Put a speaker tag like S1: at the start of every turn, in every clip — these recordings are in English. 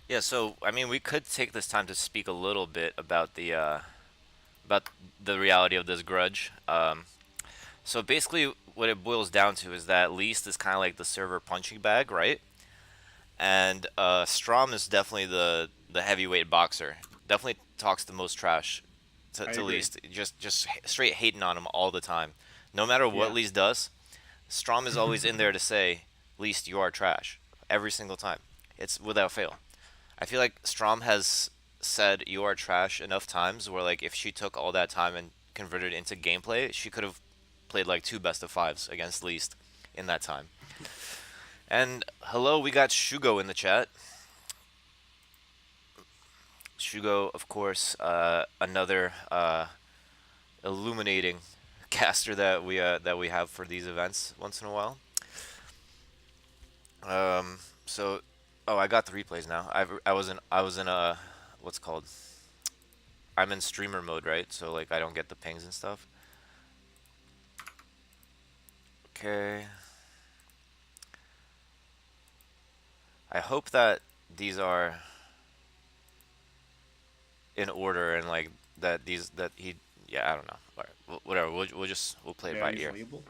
S1: Yeah, so I mean, we could take this time to speak a little bit about the reality of this grudge. So basically, what it boils down to is that LeaSt is kind of like the server punching bag, right? And Strom is definitely the heavyweight boxer. Definitely talks the most trash
S2: I
S1: to
S2: agree.
S1: LeaSt. Just straight hating on him all the time. No matter what
S2: Yeah.
S1: LeaSt does, Strom is always in there to say, "LeaSt, you are trash," every single time. It's without fail. I feel like Strom has said "you are trash" enough times where like if she took all that time and converted it into gameplay, she could have played like two best of fives against LeaSt in that time. And hello, we got Shugo in the chat. Shugo, of course, another illuminating caster that we have for these events once in a while. So, oh, I got the replays now. I was in a what's called. I'm in streamer mode, right? So like I don't get the pings and stuff. Okay. I hope that these are in order and like that these that he. Yeah, I don't know. All right, whatever. We'll play it
S2: Are
S1: by
S2: these
S1: ear.
S2: labeled?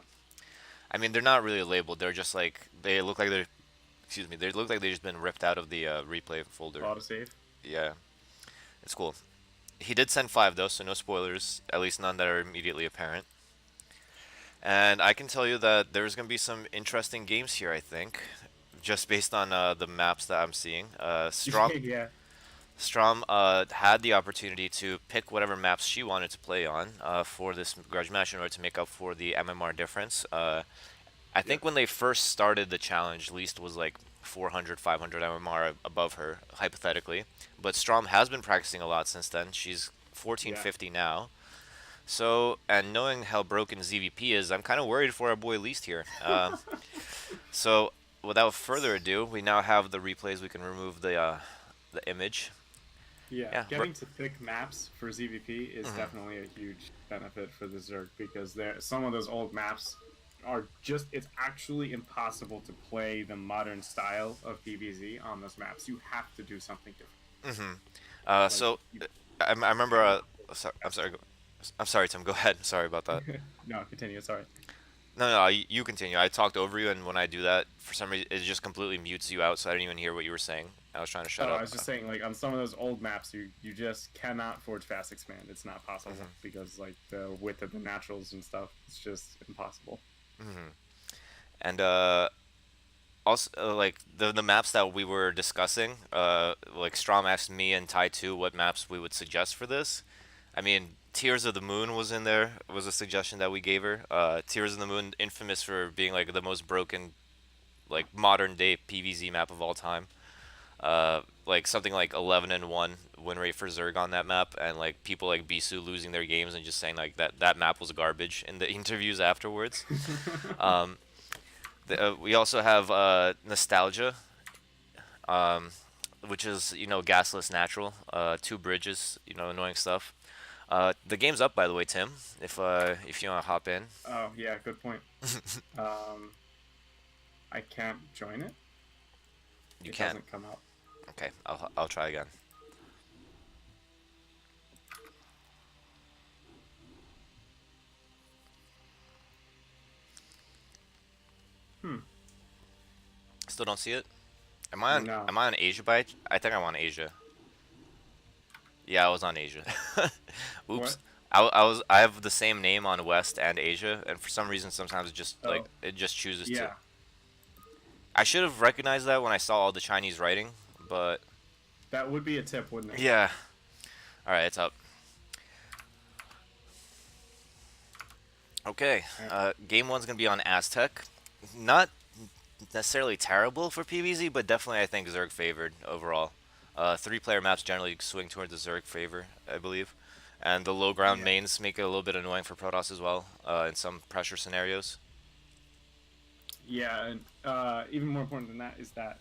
S1: I mean, they're not really labeled. They're just like they look like they're. Excuse me. They look like they've just been ripped out of the replay folder.
S2: Auto save?
S1: Yeah, it's cool. He did send five though, so no spoilers. At least none that are immediately apparent. And I can tell you that there's gonna be some interesting games here. I think, just based on the maps that I'm seeing.
S2: Yeah.
S1: Strom had the opportunity to pick whatever maps she wanted to play on for this grudge match in order to make up for the MMR difference. I
S2: Yep.
S1: think when they first started the challenge, LeaSt was like 400, 500 MMR above her, hypothetically. But Strom has been practicing a lot since then. She's
S2: Yeah.
S1: 1450 now. So, and knowing how broken ZVP is, I'm kind of worried for our boy LeaSt here. So, without further ado, we now have the replays. We can remove the image.
S2: Yeah.
S1: Yeah.
S2: Getting to pick maps for ZVP is
S1: Mhm.
S2: definitely a huge benefit for the Zerg because there some of those old maps are just it's actually impossible to play the modern style of PvZ on those maps. You have to do something different.
S1: Mhm.
S2: Like
S1: So
S2: you
S1: I remember.
S2: cannot
S1: Sorry, I'm
S2: fast.
S1: sorry. I'm sorry, Tim. Go ahead. Sorry about that.
S2: No, continue. Sorry.
S1: No, no, you continue. I talked over you, and when I do that, for some reason, it just completely mutes you out, so I didn't even hear what you were saying. I was trying to shut
S2: Oh, I
S1: up.
S2: was just saying, like on some of those old maps, you just cannot forge fast expand. It's not possible
S1: Mhm.
S2: because like the width of the naturals and stuff, it's just impossible.
S1: Mhm. And also, like the maps that we were discussing, like Strom asked me and Tai 2 what maps we would suggest for this. I mean, Tears of the Moon was in there. Was a suggestion that we gave her. Tears of the Moon, infamous for being like the most broken, like modern day PvZ map of all time. Like something like 11 and 1 win rate for Zerg on that map, and like people like Bisu losing their games and just saying like that map was garbage in the interviews afterwards. Um, we also have Nostalgia, um, which is gasless natural, two bridges, annoying stuff. The game's up, by the way, Tim. If you want to hop in,
S2: Oh yeah, good point. Um, I can't join it.
S1: you
S2: It
S1: can.
S2: doesn't come up.
S1: Okay, I'll try again.
S2: Hmm.
S1: Still don't see it.
S2: No.
S1: Am I on Asia by? I think I'm on Asia. Yeah, I was on Asia. Oops.
S2: What?
S1: I have the same name on West and Asia, and for some reason sometimes
S2: Oh
S1: it just chooses to.
S2: yeah,
S1: I should have recognized that when I saw all the Chinese writing, but
S2: that would be a tip, wouldn't it?
S1: yeah. All right, it's up. Okay.
S2: Uh,
S1: Game one's gonna be on Aztec. Not necessarily terrible for PvZ, but definitely I think Zerg favored overall. Three-player maps generally swing towards the Zerg favor, I believe. And the low ground
S2: yeah.
S1: mains make it a little bit annoying for Protoss as well in some pressure scenarios.
S2: Yeah, and even more important than that is that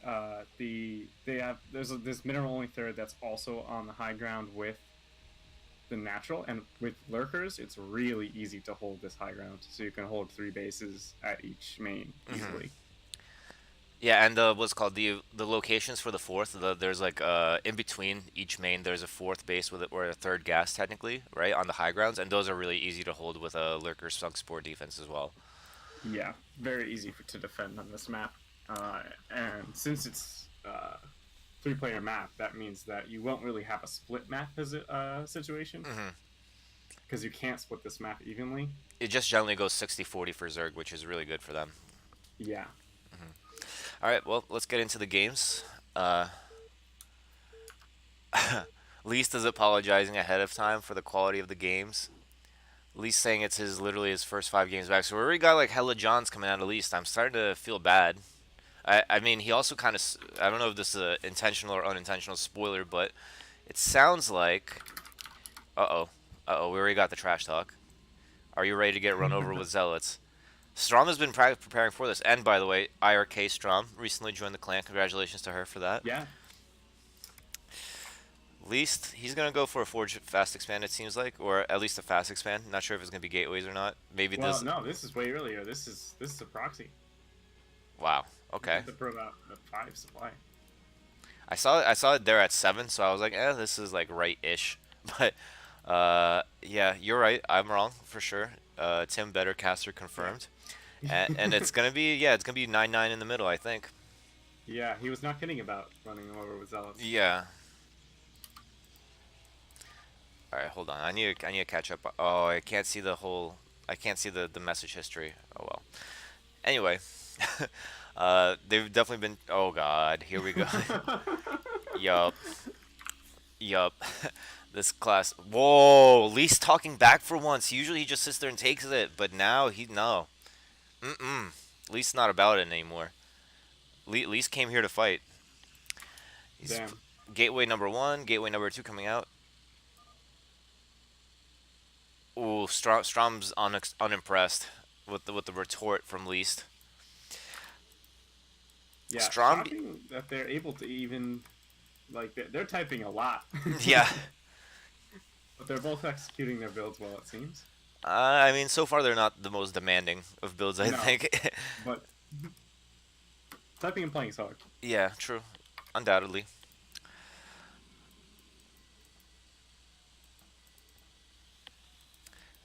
S2: they have this mineral only third that's also on the high ground with the natural. And with lurkers, it's really easy to hold this high ground. So you can hold 3 bases at each main
S1: Hmm.
S2: easily.
S1: Yeah, and what's called the locations for the fourth. There's like in between each main, there's a fourth base with it, or a third gas technically, right on the high grounds, and those are really easy to hold with a lurker sunk spore defense as well.
S2: Yeah, very easy to defend on this map. And since it's 3-player map, that means that you won't really have a split map situation
S1: Hmm.
S2: because you can't split this map evenly.
S1: It just generally goes 60-40 for Zerg, which is really good for them.
S2: Yeah,
S1: All right, well, let's get into the games. Uh, LeaSt is apologizing ahead of time for the quality of the games. LeaSt saying it's his literally his first 5 games back. So we already got like hella Johns coming out of LeaSt. I'm starting to feel bad. I mean, he also kind of, I don't know if this is an intentional or unintentional spoiler, but it sounds like, uh-oh, uh-oh, we already got the trash talk. Are you ready to get run over with zealots? Strom has been preparing for this. And by the way, IRK Strom recently joined the clan. Congratulations to her for that.
S2: yeah.
S1: LeaSt, he's going to go for a Forge fast expand, it seems like, or at least a fast expand. Not sure if it's going to be gateways or not. Maybe
S2: Well,
S1: this.
S2: no, this is way earlier. This is a proxy.
S1: Wow.
S2: You
S1: Okay.
S2: have to prove out the 5 supply.
S1: I saw it there at 7, so I was like, this is like right-ish. But yeah, you're right. I'm wrong for sure. Tim Bettercaster
S2: Yeah.
S1: confirmed. And it's gonna be, yeah, it's gonna be 9-9 in the middle, I think.
S2: Yeah, he was not kidding about running over with zealots.
S1: Yeah. All right, hold on. I need to catch up. Oh, I can't see the whole. I can't see the message history. Oh well. Anyway, they've definitely been. Oh God, here we go. Yup, yup. This class. Whoa, LeaSt talking back for once. Usually he just sits there and takes it, but now he no. Mm-mm. LeaSt's not about it anymore. LeaSt came here to fight. He's
S2: Damn.
S1: gateway number one, gateway number two coming out. Ooh, Strom's unimpressed with the retort from LeaSt.
S2: Yeah,
S1: Strom,
S2: shocking that they're able to even like they're typing a lot,
S1: yeah.
S2: but they're both executing their builds well. It seems.
S1: I mean, so far they're not the most demanding of builds, I
S2: No,
S1: think.
S2: but typing and playing is hard.
S1: Yeah, true, undoubtedly.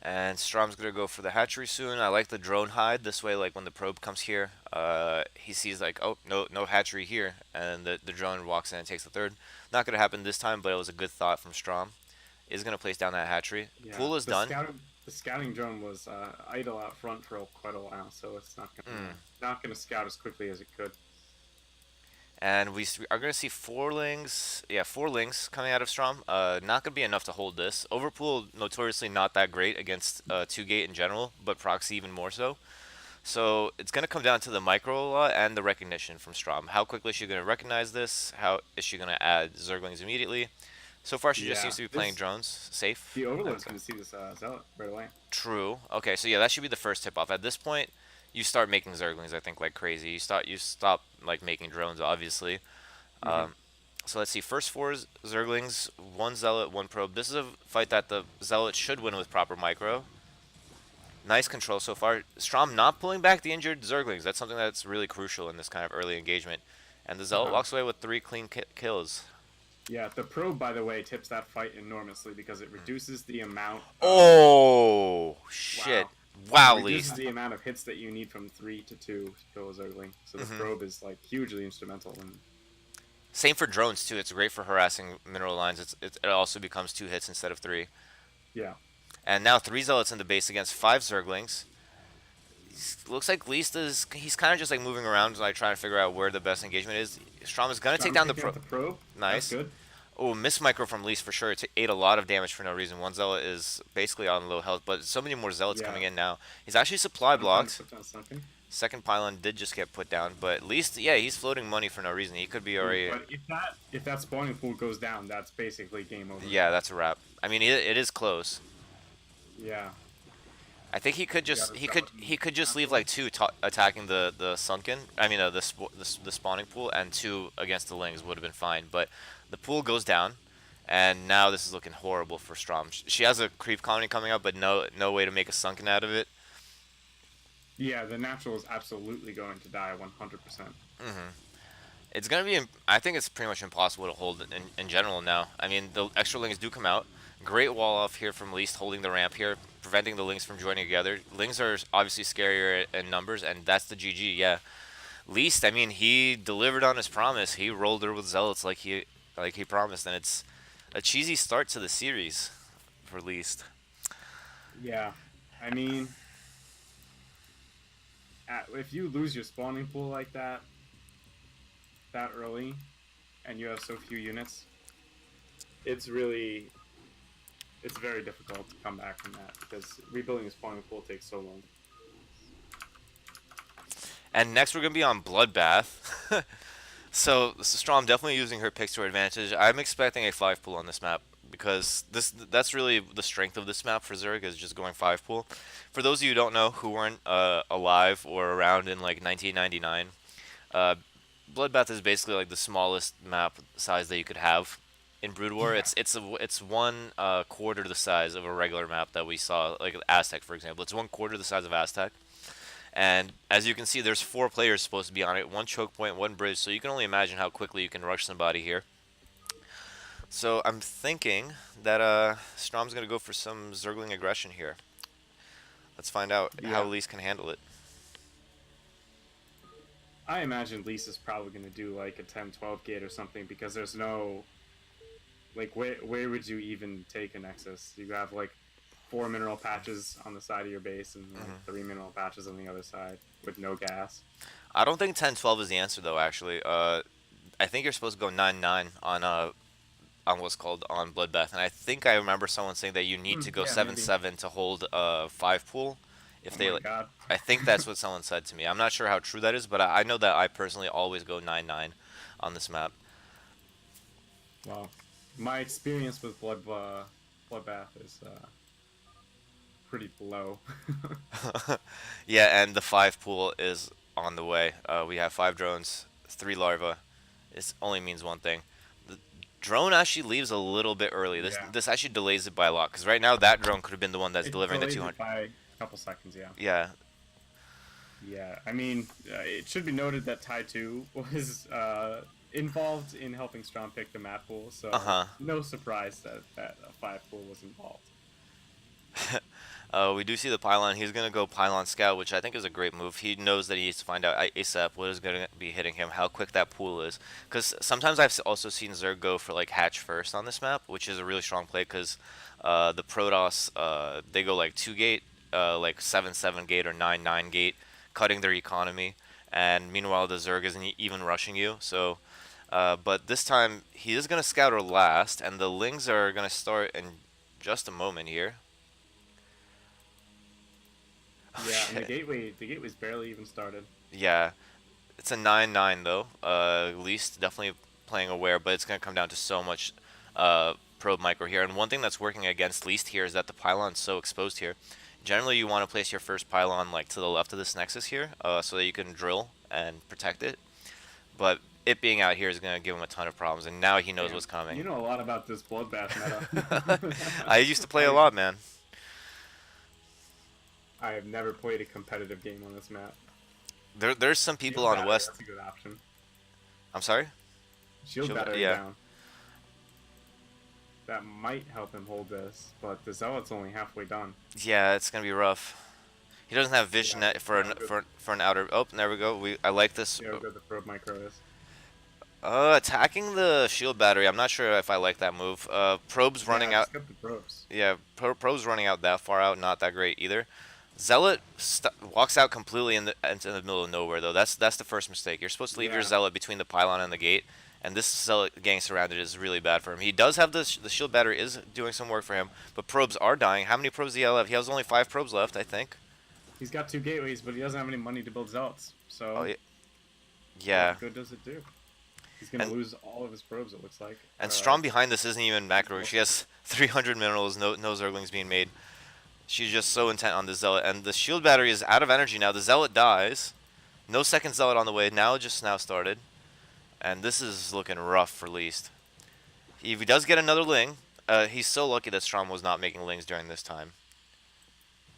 S1: And Strom's gonna go for the hatchery soon. I like the drone hide. This way, like when the probe comes here, he sees like, oh, no hatchery here, and the drone walks in and takes the third. Not gonna happen this time, but it was a good thought from Strom. Is gonna place down that hatchery.
S2: Yeah,
S1: Pool is done.
S2: the scouting drone was idle out front for quite a while, so it's
S1: Mm.
S2: not gonna scout as quickly as it could.
S1: And we are going to see four lings. Yeah, four lings coming out of Strom. Not going to be enough to hold this. Overpool, notoriously not that great against 2 gate in general, but proxy even more so. So it's going to come down to the micro a lot and the recognition from Strom. How quickly is she going to recognize this? How is she going to add Zerglings immediately? So far, she just
S2: Yeah,
S1: seems to be playing
S2: this
S1: drones. Safe,
S2: the
S1: I would
S2: overlord's
S1: say.
S2: gonna see this zealot right away.
S1: True. Okay, so yeah, that should be the first tip off. At this point, you start making Zerglings, I think, like crazy. You stop like making drones, obviously.
S2: Mm-hmm.
S1: Um, so let's see. First four Zerglings, one Zealot, one Probe. This is a fight that the Zealot should win with proper micro. Nice control so far. Strom not pulling back the injured Zerglings. That's something that's really crucial in this kind of early engagement. And the
S2: Uh
S1: Zealot
S2: huh.
S1: walks away with 3 clean kills.
S2: Yeah, the probe, by the way, tips that fight enormously because it reduces the amount of
S1: Oh, shit.
S2: wow, it
S1: Wow,
S2: reduces
S1: LeaSt.
S2: the amount of hits that you need from 3 to 2 to kill a Zergling. So this
S1: Hmm.
S2: probe is like hugely instrumental. And
S1: Same for drones, too. It's great for harassing mineral lines. It also becomes 2 hits instead of 3.
S2: yeah,
S1: And now 3 Zealots in the base against 5 Zerglings. Looks like LeaSt is he's kind of just like moving around, like trying to figure out where the best engagement is. Strom is gonna take
S2: Strom's
S1: down the
S2: taking
S1: pro.
S2: out the probe. That's
S1: Nice.
S2: good.
S1: Oh, miss micro from LeaSt for sure. It ate a lot of damage for no reason. One zealot is basically on low health, but so many more zealots
S2: Yeah,
S1: coming in now. He's actually supply
S2: sometimes
S1: blocked.
S2: put down something.
S1: Second pylon did just get put down, but at least yeah, he's floating money for no reason. He could be
S2: Ooh,
S1: already.
S2: but if that spawning pool goes down, that's basically game over.
S1: Yeah, that's a wrap. I mean, it is close.
S2: Yeah,
S1: I think he could
S2: you got
S1: just
S2: a
S1: he
S2: zealot
S1: could just leave
S2: afterward.
S1: like two attacking the sunken. I mean the spawning pool, and two against the lings would have been fine. But the pool goes down, And now this is looking horrible for Strom. She has a creep colony coming up, but no way to make a sunken out of it.
S2: Yeah, the natural is absolutely going to die 100%.
S1: It's gonna be. I think it's pretty much impossible to hold in general now. I mean, the extra lings do come out. Great wall off here from LeaSt, holding the ramp here, preventing the lings from joining together. Lings are obviously scarier in numbers, and that's the GG. Yeah, LeaSt. I mean, he delivered on his promise. He rolled her with zealots like he promised, and it's a cheesy start to the series for LeaSt.
S2: Yeah, I mean, if you lose your spawning pool like that early, and you have so few units, it's really it's very difficult to come back from that because rebuilding a spawning pool takes so long.
S1: And next we're gonna be on Bloodbath. So Strom definitely using her picks to her advantage. I'm expecting a 5 pool on this map because that's really the strength of this map for Zerg is just going 5 pool. For those of you who don't know who weren't alive or around in like 1999, uh, Bloodbath is basically like the smallest map size that you could have in Brood War.
S2: Yeah,
S1: It's one quarter the size of a regular map that we saw, like Aztec for example. It's one quarter the size of Aztec. And as you can see, there's 4 players supposed to be on it, one choke point, one bridge, so you can only imagine how quickly you can rush somebody here. So I'm thinking that Strom's gonna go for some Zergling aggression here. Let's find out how
S2: yeah.
S1: LeaSt can handle it.
S2: I imagine LeaSt is probably going to do like a 10-12 gate or something because there's no like where would you even take a Nexus? You have like 4 mineral patches on the side of your base and like
S1: Hmm.
S2: 3 mineral patches on the other side with no gas.
S1: I don't think 10-12 is the answer though. Actually, I think you're supposed to go 9-9 on what's called on Bloodbath, and I think I remember someone saying that you need to go
S2: Yeah,
S1: seven
S2: maybe.
S1: seven to hold a 5 pool. If
S2: Oh
S1: they,
S2: my god.
S1: I think that's what someone said to me. I'm not sure how true that is, but I know that I personally always go 9-9 on this map.
S2: Well, my experience with Bloodbath is pretty low.
S1: Yeah, and the 5 pool is on the way. We have 5 drones, 3 larvae. It only means one thing. The drone actually leaves a little bit early. This
S2: Yeah,
S1: this actually delays it by a lot because right now that drone could have been the one that's
S2: it
S1: delivering the
S2: delays it
S1: 200.
S2: by a couple seconds. Yeah.
S1: Yeah.
S2: Yeah, I mean, it should be noted that Tai 2 was involved in helping Strom pick the map pool,
S1: Uh
S2: so
S1: huh.
S2: no surprise that a 5 pool was involved.
S1: We do see the pylon. He's gonna go pylon scout, which I think is a great move. He knows that he needs to find out ASAP what is gonna be hitting him, how quick that pool is. Because sometimes I've also seen Zerg go for like hatch first on this map, which is a really strong play. Because the Protoss they go like 2 gate, like 7-7 gate or 9-9 gate, cutting their economy. And meanwhile the Zerg isn't even rushing you. So, but this time he is gonna scout her last, and the Lings are gonna start in just a moment here. Oh
S2: Yeah, and
S1: shit.
S2: the gateway's barely even started.
S1: Yeah, it's a 9-9 though. LeaSt definitely playing aware, but it's gonna come down to so much probe micro here. And one thing that's working against LeaSt here is that the pylon's so exposed here. Generally, you want to place your first pylon like to the left of this nexus here, so that you can drill and protect it. But it being out here is gonna give him a ton of problems, and now he knows
S2: Damn,
S1: what's coming.
S2: you know a lot about this Bloodbath meta.
S1: I used to play a
S2: I
S1: lot, man.
S2: I have never played a competitive game on this map.
S1: There's some people
S2: Shield
S1: on
S2: battery,
S1: West.
S2: that's a good option.
S1: I'm sorry.
S2: Shield battery
S1: Yeah.
S2: down. That might help him hold this, but the Zealot's only halfway done.
S1: Yeah, it's gonna be rough. He doesn't have vision
S2: Yeah,
S1: for
S2: see how good,
S1: for an outer. Oh, there we go. I like this.
S2: see how good the probe micro is.
S1: Attacking the shield battery. I'm not sure if I like that move. Probe's running
S2: Yeah,
S1: out.
S2: skip the probes.
S1: Yeah, Probe's running out that far out. Not that great either. Zealot walks out completely into the middle of nowhere though. That's the first mistake. You're supposed to leave your
S2: Yeah,
S1: Zealot between the pylon and the gate, and this Zealot getting surrounded is really bad for him. He does have the shield battery is doing some work for him, but probes are dying. How many probes do he have? He has only 5 probes left, I think.
S2: he's got 2 gateways, but he doesn't have any money to build Zealots.
S1: Oh
S2: So
S1: yeah. Yeah.
S2: what good does it do? He's gonna
S1: And
S2: lose all of his probes. It looks like.
S1: Strom behind this isn't even macro. She
S2: Most of them.
S1: has 300 minerals, no Zerglings being made. She's just so intent on the Zealot, and the shield battery is out of energy now. The Zealot dies. No second Zealot on the way. Now just now started, and this is looking rough for LeaSt. If he does get another Ling, he's so lucky that Strom was not making Lings during this time.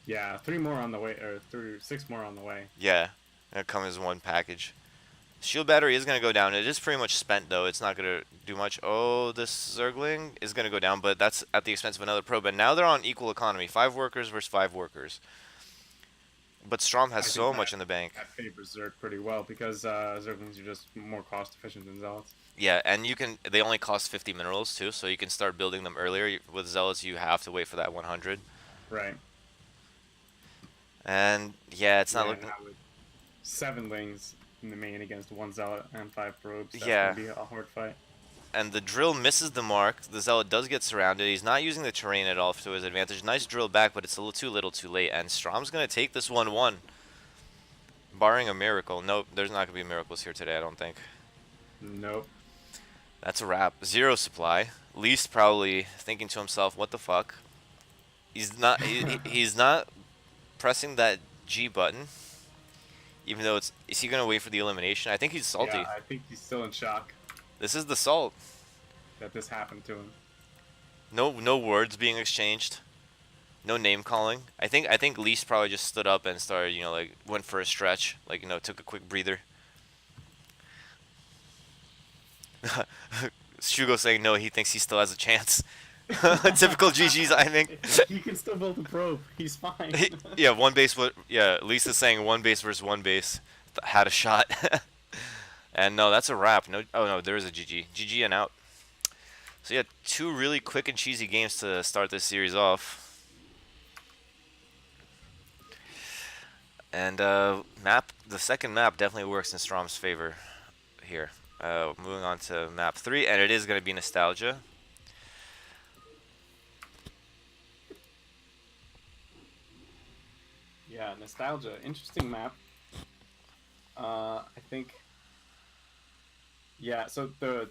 S2: Yeah, three more on the way, or three, six more on the way.
S1: Yeah, that comes as one package. Shield battery is going to go down. It is pretty much spent, though. It's not going to do much. Oh, this Zergling is going to go down, but that's at the expense of another probe. And now they're on equal economy. 5 workers versus 5 workers. But Strom has
S2: I think
S1: so much in the bank.
S2: that favors Zerg pretty well because Zerglings are just more cost efficient than Zealots.
S1: Yeah, and you can. They only cost 50 minerals, too, so you can start building them earlier. With Zealots, you have to wait for that 100.
S2: Right.
S1: And, yeah, it's not
S2: Yeah,
S1: looking...
S2: now with 7 Lings in the main against 1 Zealot and 5 probes, that's
S1: Yeah.
S2: going to be a hard fight.
S1: And the drill misses the mark. The Zealot does get surrounded. He's not using the terrain at all to his advantage. Nice drill back, but it's a little too late. And Strom's going to take this 1-1. Barring a miracle. Nope, there's not going to be miracles here today, I don't think.
S2: Nope.
S1: That's a wrap. 0 supply. LeaSt probably thinking to himself, what the fuck? He's not pressing that G button. Even though it's... Is he going to wait for the elimination? I think he's salty.
S2: Yeah, I think he's still in shock
S1: This is the salt.
S2: that this happened to him.
S1: No words being exchanged. No name calling. I think LeaSt probably just stood up and started, like went for a stretch, like took a quick breather. Shugo saying no, he thinks he still has a chance. Typical GG's, I think.
S2: He can still build a probe. He's fine.
S1: Yeah, one base. Yeah, LeaSt is saying one base versus one base. Had a shot. And no, that's a wrap. No, oh no, there is a GG. GG and out. So yeah, 2 really quick and cheesy games to start this series off. And the second map definitely works in Strom's favor here. Moving on to map 3, and it is going to be Nostalgia.
S2: Yeah, Nostalgia. Interesting map. I think. Yeah, so the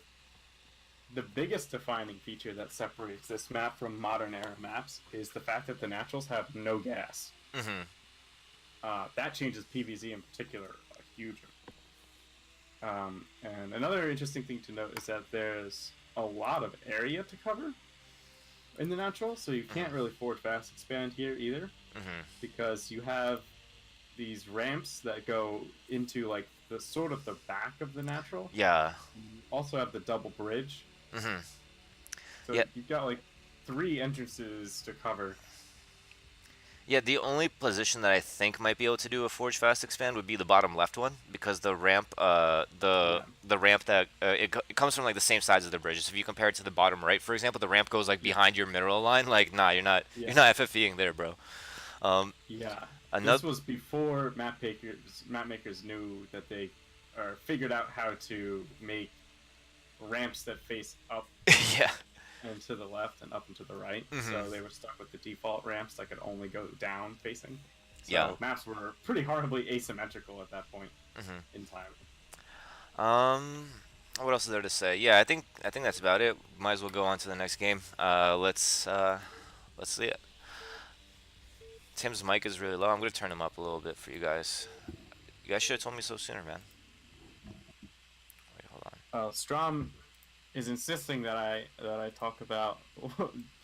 S2: biggest defining feature that separates this map from modern era maps is the fact that the naturals have no gas.
S1: Mm-hmm.
S2: That changes PvZ in particular a huge. And another interesting thing to note is that there's a lot of area to cover in the natural, so you can't really forward fast expand here either, because you have these ramps that go into like the sort of the back of the natural.
S1: Yeah.
S2: You also have the double bridge.
S1: Mm-hmm.
S2: So
S1: Yeah.
S2: you've got like 3 entrances to cover.
S1: Yeah, the only position that I think might be able to do a forge fast expand would be the bottom left one, because the ramp, the ramp that it comes from like the same sides of the bridge. So if you compare it to the bottom right, for example, the ramp goes like behind your mineral line. Like, nah, you're not FFEing there, bro.
S2: Yeah.
S1: Another.
S2: This was before map makers knew that they or figured out how to make ramps that face up
S1: Yeah.
S2: and to the left and up and to the right.
S1: Mhm.
S2: So they were stuck with the default ramps that could only go down facing. So
S1: Yeah.
S2: maps were pretty horribly asymmetrical at that point
S1: Mhm.
S2: in time.
S1: What else is there to say? Yeah, I think that's about it. Might as well go on to the next game. Let's see it. Tim's mic is really low. I'm gonna turn him up a little bit for you guys. You guys should have told me so sooner, man. Wait, hold on.
S2: Strom is insisting that I talk about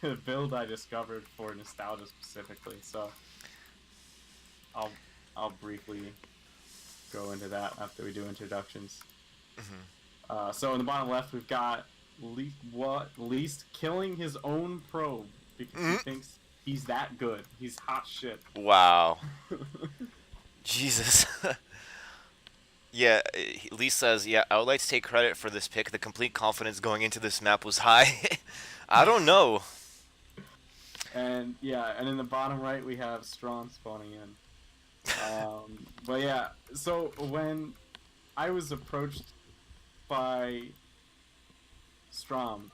S2: the build I discovered for Nostalgia specifically. So I'll briefly go into that after we do introductions. So in the bottom left, we've got LeaSt killing his own probe because he thinks he's that good. He's hot shit.
S1: Wow. Jesus. Yeah, Lee says, yeah, I would like to take credit for this pick. The complete confidence going into this map was high. I don't know.
S2: And in the bottom right, we have Strom spawning in. But yeah, so when I was approached by Strom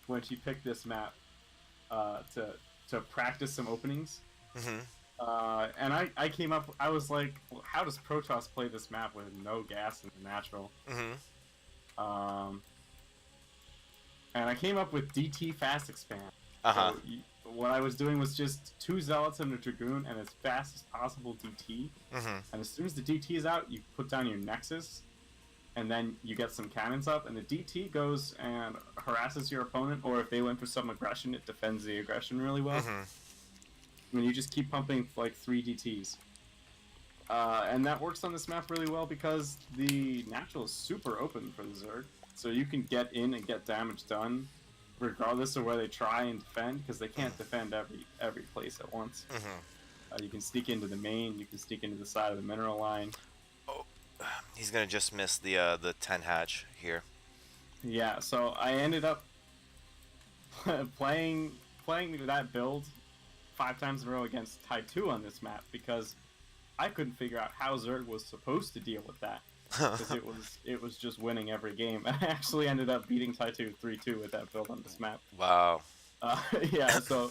S2: when she picked this map to practice some openings, and I came up, I was like, well, how does Protoss play this map with no gas in the natural? And I came up with DT fast expand. So what I was doing was just 2 Zealots and a Dragoon and as fast as possible DT. And as soon as the DT is out, you put down your Nexus, and then you get some cannons up, and the DT goes and harasses your opponent, or if they went for some aggression, it defends the aggression really well.
S1: Mm-hmm.
S2: I mean, you just keep pumping like 3 DTs. And that works on this map really well because the natural is super open for the Zerg. So you can get in and get damage done regardless of where they try and defend, because they can't defend every place at once.
S1: Mm-hmm.
S2: You can sneak into the main, you can sneak into the side of the mineral line.
S1: Oh, he's gonna just miss the 10 hatch here.
S2: Yeah, so I ended up playing that build 5 times in a row against Tai 2 on this map because I couldn't figure out how Zerg was supposed to deal with that, because it was just winning every game. I actually ended up beating Tai 2 3-2 with that build on this map.
S1: Wow.
S2: Yeah, so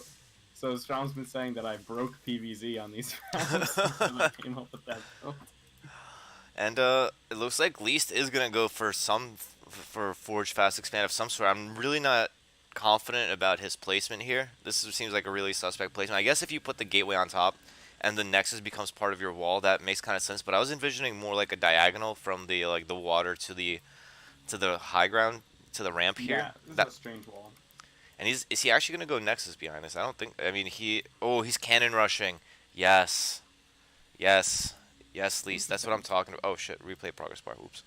S2: Strom's been saying that I broke PvZ on these maps when I came up with that build.
S1: And it looks like LeaSt is gonna go for for Forge Fast Expand of some sort. I'm really not confident about his placement here. This seems like a really suspect placement. I guess if you put the gateway on top and the Nexus becomes part of your wall, that makes kind of sense. But I was envisioning more like a diagonal from the like the water to the high ground to the ramp here.
S2: Yeah, this is
S1: That
S2: a strange wall.
S1: and is he actually gonna go Nexus behind this? I don't think. I mean he's cannon rushing. Yes. Yes. Yes, LeaSt. That's what I'm
S2: Interesting.
S1: talking about. Oh shit, replay progress bar. Oops.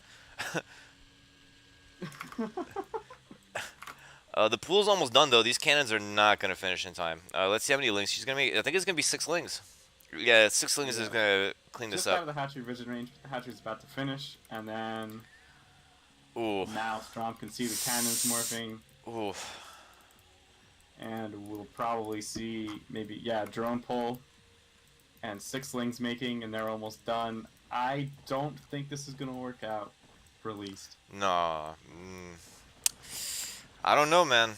S1: The pool's almost done though. These cannons are not gonna finish in time. Let's see how many links she's gonna make. I think it's gonna be 6 links. Yeah, 6 links is
S2: Yeah.
S1: gonna clean this
S2: Just out
S1: up.
S2: of the hatchery vision range, the hatchery's about to finish, and then
S1: Ooh,
S2: now Strom can see the cannons morphing,
S1: ooh.
S2: and we'll probably see maybe, yeah, drone pull and 6 lings making, and they're almost done. I don't think this is gonna work out for LeaSt.
S1: Nah. I don't know, man.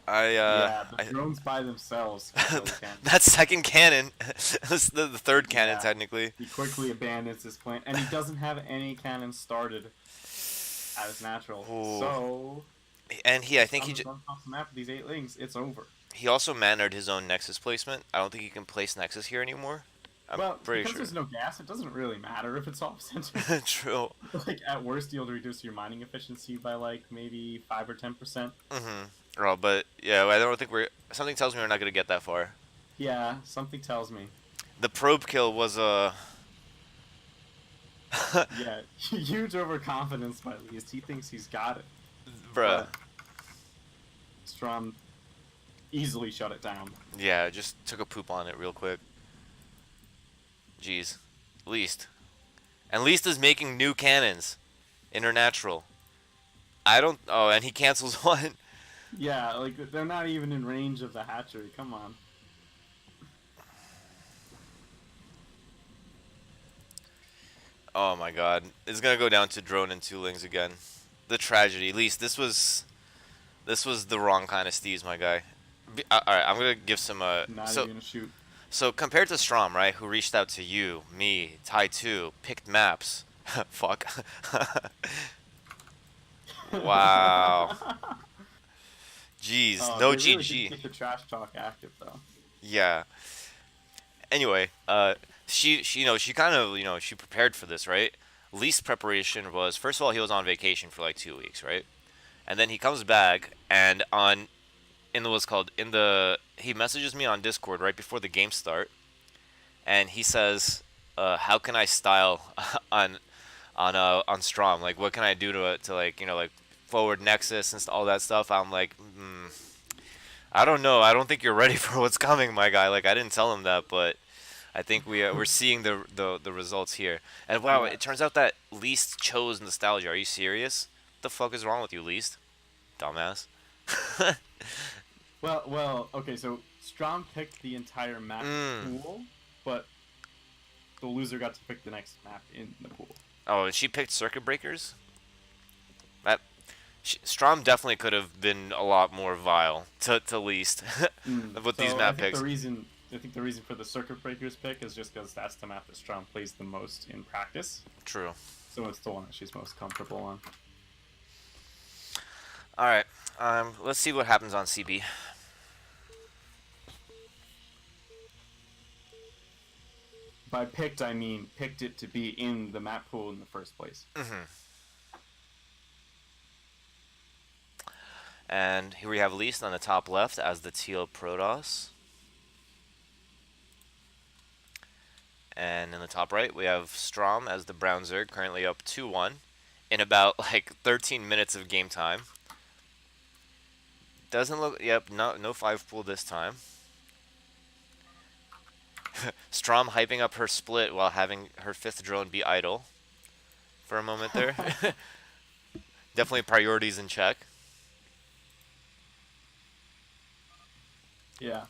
S1: I
S2: Yeah, the drones by themselves can kill the cannons.
S1: that second cannon, that's the third cannon
S2: Yeah,
S1: technically.
S2: he quickly abandons his plan, and he doesn't have any cannons started as natural.
S1: Ooh.
S2: So,
S1: And I think
S2: on off the map with these 8 lings, it's over.
S1: he also mannered his own Nexus placement. I don't think he can place Nexus here anymore. I'm
S2: Well,
S1: pretty
S2: because
S1: sure.
S2: there's no gas, it doesn't really matter if it's off center.
S1: True.
S2: Like, at worst, you'll reduce your mining efficiency by, like, maybe 5 or 10%.
S1: Mm-hmm. Oh, but yeah, I don't think we're. Something tells me we're not gonna get that far.
S2: Yeah, something tells me.
S1: The probe kill was
S2: Yeah, huge overconfidence by LeaSt. He thinks he's got it.
S1: bruh.
S2: But Strom easily shut it down.
S1: Yeah, just took a poop on it real quick. Jeez, LeaSt, and LeaSt is making new cannons, internatural. I don't. Oh, and he cancels one.
S2: Yeah, like, they're not even in range of the hatchery. Come on.
S1: Oh my God, it's gonna go down to drone and 2 lings again. The tragedy. LeaSt, this was the wrong kind of steez, my guy. All right, I'm gonna give some
S2: Not even gonna shoot.
S1: So compared to Strom, right, who reached out to you, me, Tai 2, picked maps. Fuck. Wow. Jeez, no
S2: They really did
S1: GG.
S2: keep the trash talk active, though.
S1: Yeah. Anyway, she kind of, she prepared for this, right? Least preparation was, first of all, he was on vacation for like 2 weeks, right? And then he comes back and in the what's called in the he messages me on Discord right before the game start, and he says, "How can I style on on Strom? Like, what can I do to like like forward Nexus and all that stuff?" I'm like, I don't know. I don't think you're ready for what's coming, my guy. Like, I didn't tell him that, but I think we're seeing the results here. And wow,
S2: Yeah.
S1: it turns out that LeaSt chose nostalgia. Are you serious? What the fuck is wrong with you, LeaSt? Dumbass.
S2: Well. Okay. So Strom picked the entire map
S1: Mm.
S2: pool, but the loser got to pick the next map in the pool.
S1: Oh, and she picked circuit breakers. That Strom definitely could have been a lot more vile to LeaSt with these
S2: So I
S1: map
S2: think
S1: picks.
S2: the reason for the circuit breakers pick is just because that's the map that Strom plays the most in practice.
S1: True.
S2: So it's the one that she's most comfortable on.
S1: All right. Let's see what happens on CB.
S2: By picked, I mean picked it to be in the map pool in the first place.
S1: Hmm. And here we have LeaSt on the top left as the teal Protoss. And in the top right, we have Strom as the brown Zerg, currently up 2-1 in about like 13 minutes of game time. Doesn't look, yep, no 5 pool this time. Strom hyping up her split while having her 5th drone be idle for a moment there. Definitely priorities in check.
S2: Yeah.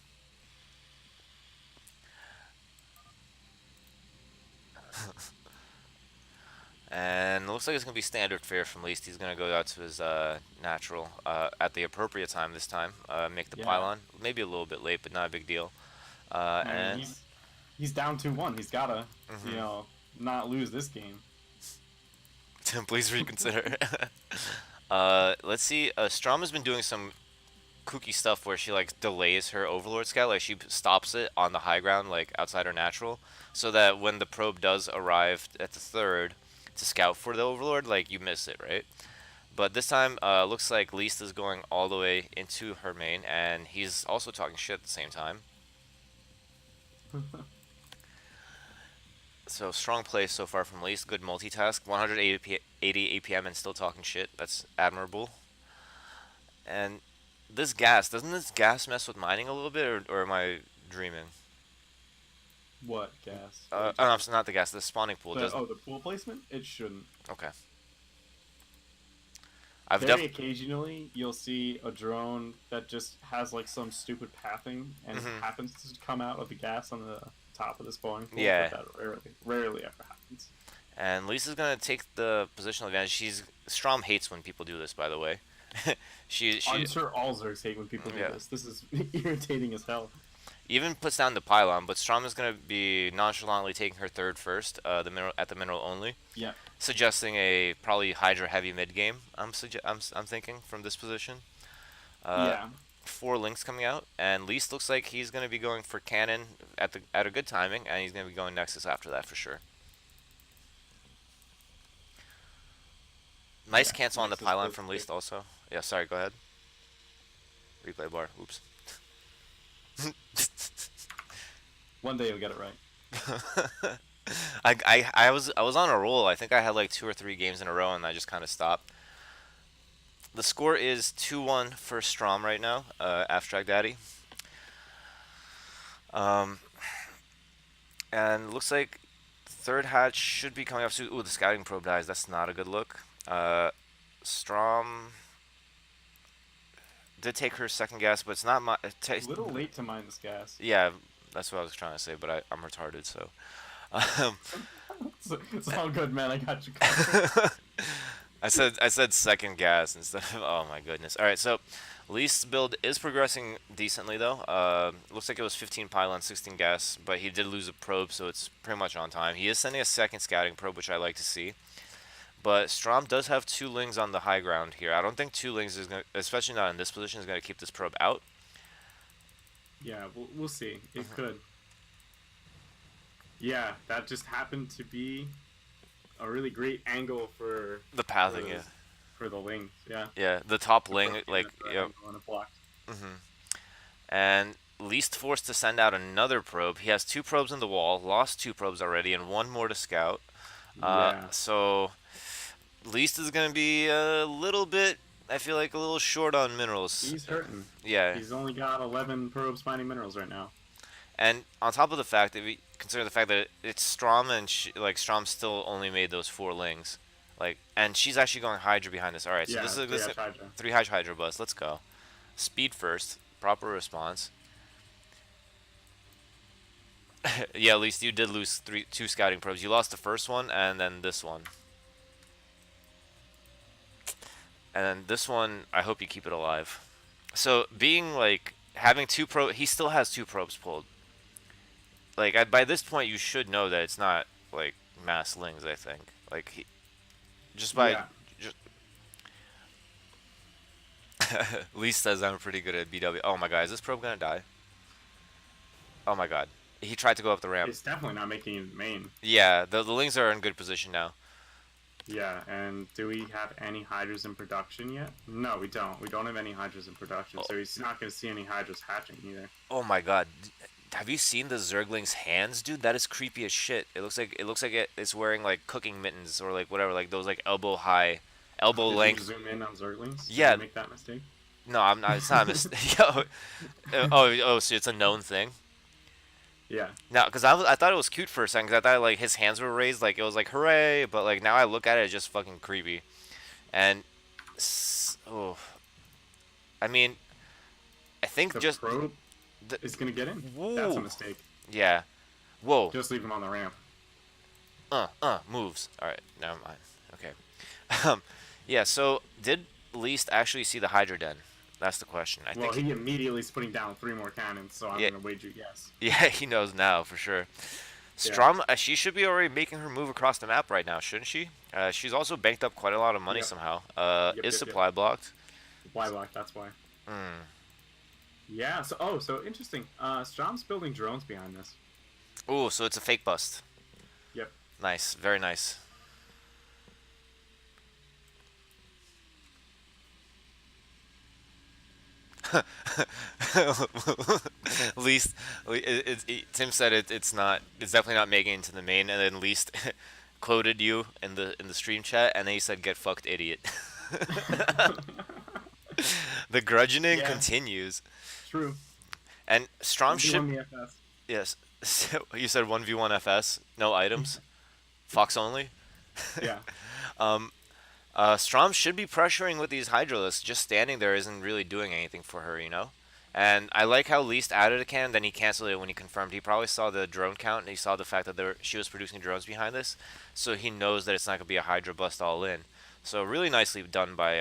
S1: And it looks like it's going to be standard fare from LeaSt. He's going to go out to his natural at the appropriate time this time. Make the
S2: Yeah.
S1: pylon. Maybe a little bit late, but not a big deal.
S2: I mean,
S1: And
S2: he's down 2-1. He's gotta,
S1: mhm.
S2: not lose this game.
S1: Please reconsider. Let's see. Strom has been doing some kooky stuff where she like delays her Overlord scout, like she stops it on the high ground, like outside her natural, so that when the probe does arrive at the third to scout for the Overlord, like you miss it, right? But this time, looks like LeaSt is going all the way into her main, and he's also talking shit at the same time. So strong play so far from LeaSt. Good multitask. 180 APM and still talking shit. That's admirable. And this gas, doesn't this gas mess with mining a little bit, or am I dreaming?
S2: What gas? What are you
S1: Oh, no,
S2: talking
S1: it's not the gas. The spawning pool
S2: about?
S1: does.
S2: The pool placement? It shouldn't.
S1: Okay. I've
S2: Very
S1: def.
S2: occasionally, you'll see a drone that just has like some stupid pathing and
S1: Hmm.
S2: happens to come out of the gas on the top of the spawning pool, but
S1: Yeah.
S2: that rarely ever happens.
S1: And Lisa's gonna take the positional advantage. Strom hates when people do this, by the way. She
S2: I'm sure all Zergs hate when people do
S1: yeah.
S2: this. This is irritating as hell.
S1: Even puts down the pylon, but Strom is gonna be nonchalantly taking her third first. The mineral at the mineral only,
S2: Yeah,
S1: suggesting a probably Hydra heavy mid game. I'm thinking from this position. Uh,
S2: yeah,
S1: 4 links coming out, and LeaSt looks like he's gonna be going for cannon at a good timing, and he's gonna be going Nexus after that for sure. Nice
S2: yeah.
S1: cancel on the
S2: Nexus
S1: pylon
S2: plays
S1: from
S2: great.
S1: LeaSt also. Yeah, sorry, go ahead. Replay bar. Oops.
S2: One day you'll get it right.
S1: I was on a roll. I think I had like 2 or 3 games in a row, and I just kind of stopped. The score is 2-1 for Strom right now. Abstract Daddy. Um, and looks like third hatch should be coming up soon. Ooh, the scouting probe dies. That's not a good look. Strom did take her second gas, but it's not my.
S2: A little late to mine this gas.
S1: Yeah, that's what I was trying to say, but I'm retarded, so. Um,
S2: It's all good, man. I got you covered.
S1: I said second gas instead of oh my goodness. All right, so LeaSt's build is progressing decently though. Looks like it was 15 pylon, 16 gas, but he did lose a probe, so it's pretty much on time. He is sending a second scouting probe, which I like to see. But Strom does have 2 lings on the high ground here. I don't think 2 lings is going to, especially not in this position, is going to keep this probe out.
S2: Yeah, we'll see. It
S1: Hmm.
S2: could. Yeah, that just happened to be a really great angle
S1: The
S2: for
S1: pathing, yeah.
S2: the for the lings. Yeah,
S1: Yeah, the top
S2: the probe
S1: ling,
S2: came
S1: like,
S2: at the
S1: yep.
S2: angle and it blocked.
S1: Hmm. And LeaSt forced to send out another probe. He has 2 probes in the wall, lost 2 probes already, and 1 more to scout.
S2: Yeah,
S1: So LeaSt is going to be a little bit, I feel like, a little short on minerals.
S2: he's hurting.
S1: Yeah.
S2: He's only got 11 probes finding minerals right now.
S1: And on top of the fact that we consider the fact that it's Strom and Strom still only made those 4 lings. And she's actually going Hydra behind this. All right, so
S2: Yeah,
S1: this
S2: yeah,
S1: is
S2: Hydra.
S1: 3 Hydra bus. Let's go. Speed first, proper response. Yeah, at least you did lose 2 scouting probes. You lost the first one and then this one. And then this one, I hope you keep it alive. So being like having he still has 2 probes pulled. By this point, you should know that it's not like mass lings. I think just by
S2: Yeah,
S1: just Lee says I'm pretty good at BW. Oh my god, is this probe gonna die? Oh my god. He tried to go up the ramp.
S2: It's definitely not making it main.
S1: Yeah, the Lings are in good position now.
S2: Yeah, and do we have any hydras in production yet? No, we don't. We don't have any hydras in production,
S1: Oh,
S2: so he's not going to see any hydras hatching either.
S1: oh my god. Have you seen the Zergling's hands, dude? That is creepy as shit. It's wearing like cooking mittens or like whatever, like those like elbow high, elbow
S2: Did you
S1: length.
S2: zoom in on Zerglings? Did
S1: Yeah,
S2: you make that mistake?
S1: no, I'm not. It's not a mistake. Yo, oh, so it's a known thing.
S2: Yeah.
S1: Now, because I thought it was cute for a second, because I thought like his hands were raised, like it was like hooray, but like now I look at it, it's just fucking creepy. And oh, I mean, I think
S2: The
S1: just
S2: probe
S1: the
S2: is going to get in. That's a
S1: whoa,
S2: mistake.
S1: yeah, whoa,
S2: Just leave him on the ramp.
S1: moves. All right, never mind. Okay, um, yeah. So did LeaSt actually see the Hydra Den? That's the question. I
S2: Well,
S1: think he,
S2: he immediately is putting down 3 more cannons, so I'm
S1: yeah,
S2: going to wager yes.
S1: yeah, he knows now for sure.
S2: Yeah.
S1: Strom, she should be already making her move across the map right now, shouldn't she? She's also banked up quite a lot of money
S2: Yep.
S1: somehow.
S2: Yep,
S1: Is
S2: yep, yep.
S1: supply blocked?
S2: Supply block, that's why.
S1: Hmm.
S2: Yeah, so interesting. Strom's building drones behind this.
S1: Ooh, so it's a fake bust.
S2: Yep.
S1: Nice, very nice. Least, Tim said it's not. It's definitely not making it into the main, and then least quoted you in the stream chat, and then he said, "Get fucked, idiot." The grudgening
S2: Yeah,
S1: continues,
S2: true.
S1: and Strom should.
S2: 1v1 the FS.
S1: Yes, so you said 1v1 FS, no items, Fox only.
S2: Yeah.
S1: Um, Strom should be pressuring with these Hydralisks. Just standing there isn't really doing anything for her, you know? And I like how LeaSt added a cannon, then he canceled it when he confirmed. He probably saw the drone count, and he saw the fact that she was producing drones behind this, so he knows that it's not going to be a Hydra bust all in. So really nicely done by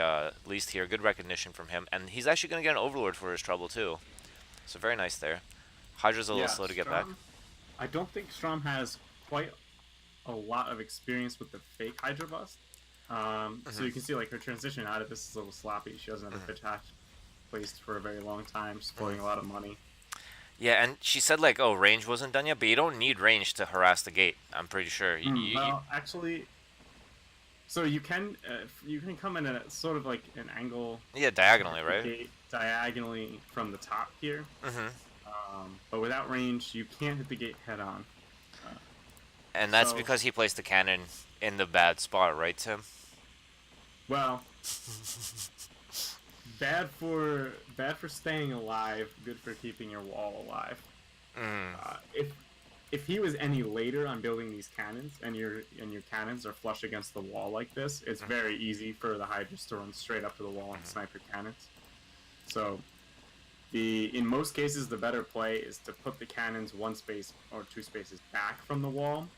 S1: LeaSt here. Good recognition from him. And he's actually going to get an Overlord for his trouble, too. So very nice there. Hydra's a little
S2: Yeah,
S1: slow to get back.
S2: Strom. I don't think Strom has quite a lot of experience with the fake Hydra bust. So you
S1: Hmm.
S2: can see like her transition out of this is a little sloppy. She doesn't have a pitch hatch placed for a very long time, spoiling a lot of money.
S1: Yeah, and she said like, "Oh, range wasn't done yet," but you don't need range to harass the gate. I'm pretty sure.
S2: Well, actually, so you can come in at sort of like an angle
S1: Yeah,
S2: to
S1: diagonally,
S2: hit the
S1: right?
S2: gate diagonally from the top here.
S1: Hmm.
S2: But without range, you can't hit the gate head on. Uh,
S1: And that's
S2: so,
S1: because he placed the cannon in the bad spot, right, Tim?
S2: well, bad for staying alive, good for keeping your wall alive.
S1: Mm.
S2: If he was any later on building these cannons, and your cannons are flush against the wall like this, it's very easy for the Hydras to run straight up to the wall and snipe your cannons. So in most cases, the better play is to put the cannons 1 space or 2 spaces back from the wall,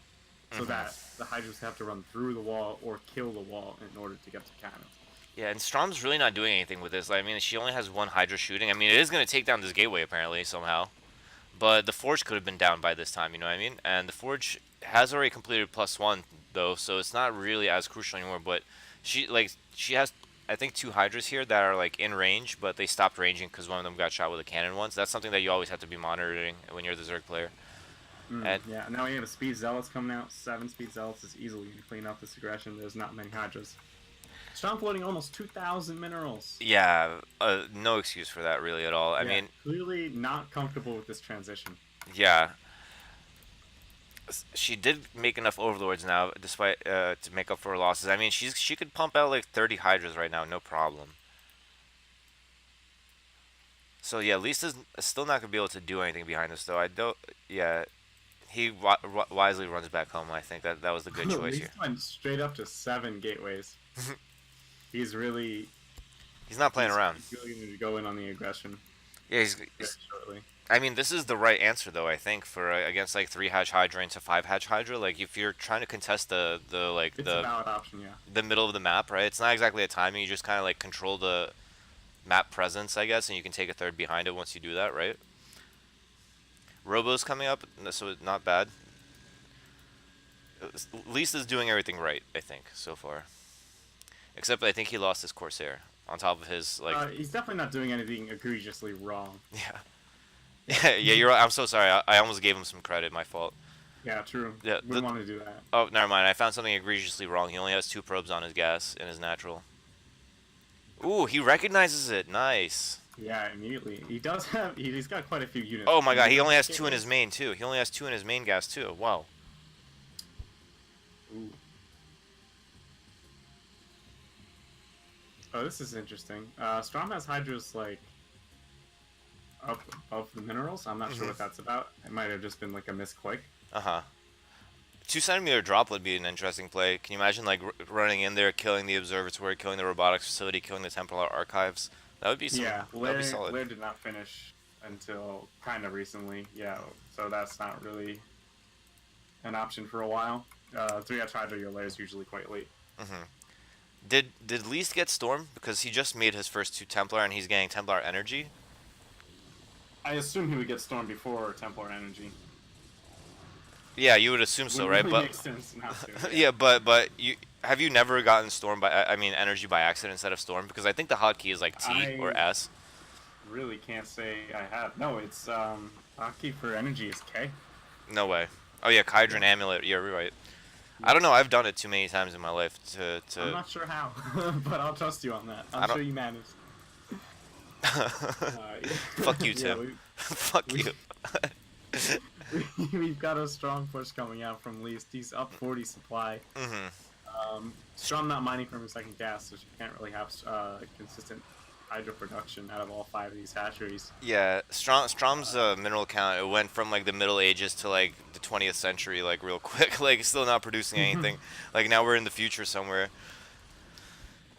S2: so
S1: Hmm.
S2: that the Hydras have to run through the wall or kill the wall in order to get to cannons.
S1: Yeah, and Strom's really not doing anything with this. Like, I mean, she only has one Hydra shooting. I mean, it is going to take down this gateway, apparently, somehow. But the Forge could have been down by this time, you know what I mean? And the Forge has already completed +1, though, so it's not really as crucial anymore. But she has, I think, 2 Hydras here that are, like, in range, but they stopped ranging because one of them got shot with a cannon once. That's something that you always have to be monitoring when you're the Zerg player. And
S2: Yeah, now we have a Speed Zealots coming out. 7 Speed Zealots is easily going to clean up this aggression. There's not many Hydras. Strong floating almost 2,000 minerals.
S1: yeah, no excuse for that, really, at all. I
S2: Yeah,
S1: mean,
S2: clearly not comfortable with this transition.
S1: yeah, she did make enough overlords now, despite to make up for her losses. I mean, she could pump out like 30 hydras right now, no problem. So yeah, Lisa's still not gonna be able to do anything behind us, though. I don't. Yeah, he wisely runs back home. I think that was the good choice
S2: Least
S1: here.
S2: went straight up to 7 gateways. He's really
S1: He's not playing
S2: he's
S1: around.
S2: really going to go in on the aggression
S1: Yeah,
S2: very shortly.
S1: I mean, this is the right answer, though. I think for against like 3 hatch hydra into 5 hatch hydra. Like if you're trying to contest the like
S2: It's a valid option, yeah.
S1: the middle of the map, right? It's not exactly a timing. You just kind of like control the map presence, I guess, and you can take a third behind it once you do that, right? Robo's coming up, so not bad. Least is doing everything right, I think, so far. Except I think he lost his Corsair on top of his like
S2: He's definitely not doing anything egregiously wrong.
S1: yeah. Yeah, yeah, you're right. I'm so sorry. I almost gave him some credit. My fault.
S2: Yeah, true.
S1: Yeah.
S2: Wouldn't want to do that.
S1: Oh, never mind. I found something egregiously wrong. He only has two probes on his gas in his natural. Ooh, he recognizes it. Nice.
S2: Yeah, immediately. He does have. He's got quite a few units.
S1: Oh my
S2: Can
S1: god,
S2: you
S1: he only has
S2: replicate
S1: two in his
S2: this?
S1: main too. He only has two in his main gas too. Wow.
S2: Ooh. Oh, this is interesting. Strom has hydras like up above the minerals. I'm not sure
S1: Mhm.
S2: what that's about. It might have just been like a misclick.
S1: Uh huh. 2 centimeter drop would be an interesting play. Can you imagine like running in there, killing the observatory, killing the robotics facility, killing the Templar archives? That would be some.
S2: Yeah,
S1: That would be solid.
S2: Lair did not finish until kind of recently. Yeah, so that's not really an option for a while. 3 Hydra, your lair is usually quite late.
S1: Mhm. Did LeaSt get Storm because he just made his first two Templar and he's getting Templar energy?
S2: I assume he would get Storm before Templar Energy.
S1: Yeah, you would assume so,
S2: Wouldn't
S1: right?
S2: really
S1: But
S2: make sense not to. Yeah.
S1: yeah, but you have you never gotten Storm by I mean energy by accident instead of Storm because I think the hotkey is like T or
S2: I
S1: S.
S2: really can't say I have. No, it's hotkey for energy is K.
S1: No way. Oh yeah, Kydron
S2: Yeah.
S1: Amulet. Yeah, you're right. I
S2: Yeah.
S1: don't know. I've done it too many times in my life
S2: I'm
S1: to.
S2: not sure how, but I'll trust you on that. I'm
S1: I don't.
S2: sure you managed.
S1: Fuck you,
S2: Yeah,
S1: Tim. Fuck
S2: we
S1: you.
S2: we've got a strong push coming out from LeaSt. He's up 40 supply.
S1: Mhm.
S2: Strom not mining from his second gas, so she can't really have consistent hydro production out of all 5 of these hatcheries.
S1: Yeah, Strom's mineral count it went from like the Middle Ages to like the 20th century like real quick. Like still not producing anything. Like now we're in the future somewhere.